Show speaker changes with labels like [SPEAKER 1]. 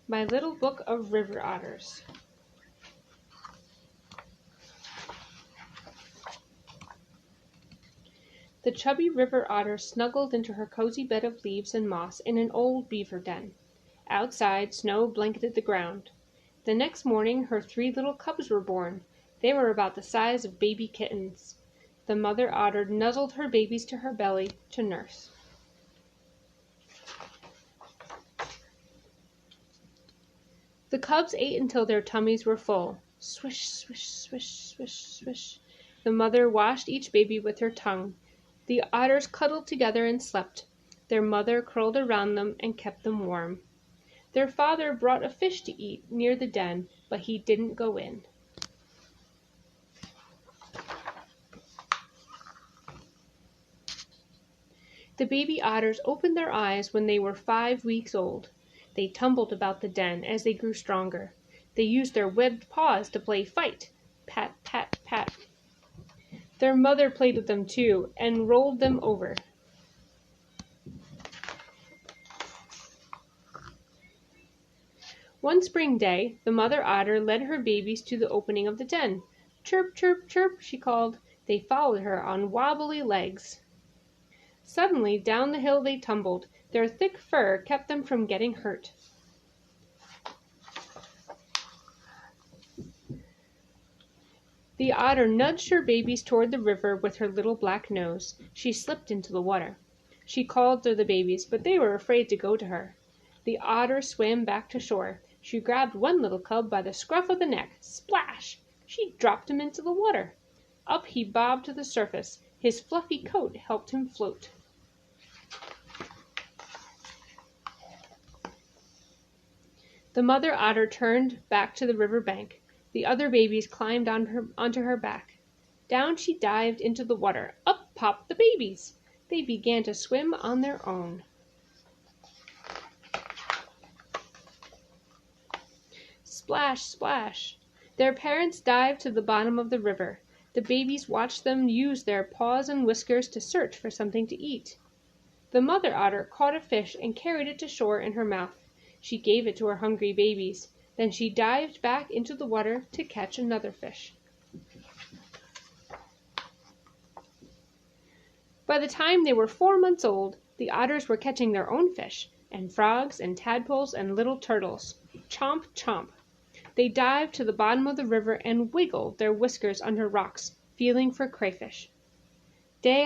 [SPEAKER 1] My Little Book of River Otters. The chubby river otter snuggled into her cozy bed of leaves and moss in an old beaver den. Outside, snow blanketed the ground. The next morning her 3 little cubs were born. They were about the size of baby kittens. The mother otter nuzzled her babies to her belly to nurse. The cubs ate until their tummies were full. Swish, swish, swish, swish, swish. The mother washed each baby with her tongue. The otters cuddled together and slept. Their mother curled around them and kept them warm. Their father brought a fish to eat near the den, but he didn't go in. The baby otters opened their eyes when they were 5 weeks old. They tumbled about the den as they grew stronger. They used their webbed paws to play fight. Pat, pat, pat. Their mother played with them too and rolled them over. One spring day, the mother otter led her babies to the opening of the den. Chirp, chirp, chirp, she called. They followed her on wobbly legs. Suddenly, down the hill they tumbled. Their thick fur kept them from getting hurt. The otter nudged her babies toward the river with her little black nose. She slipped into the water. She called to the babies, but they were afraid to go to her. The otter swam back to shore. She grabbed one little cub by the scruff of the neck. Splash! She dropped him into the water. Up he bobbed to the surface. His fluffy coat helped him float. The mother otter turned back to the river bank. The other babies climbed onto her back. Down she dived into the water. Up popped the babies. They began to swim on their own. Splash, splash. Their parents dived to the bottom of the river. The babies watched them use their paws and whiskers to search for something to eat. The mother otter caught a fish and carried it to shore in her mouth. She gave it to her hungry babies. Then she dived back into the water to catch another fish. By the time they were 4 months old, the otters were catching their own fish, and frogs and tadpoles and little turtles. Chomp, chomp. They dived to the bottom of the river and wiggled their whiskers under rocks, feeling for crayfish.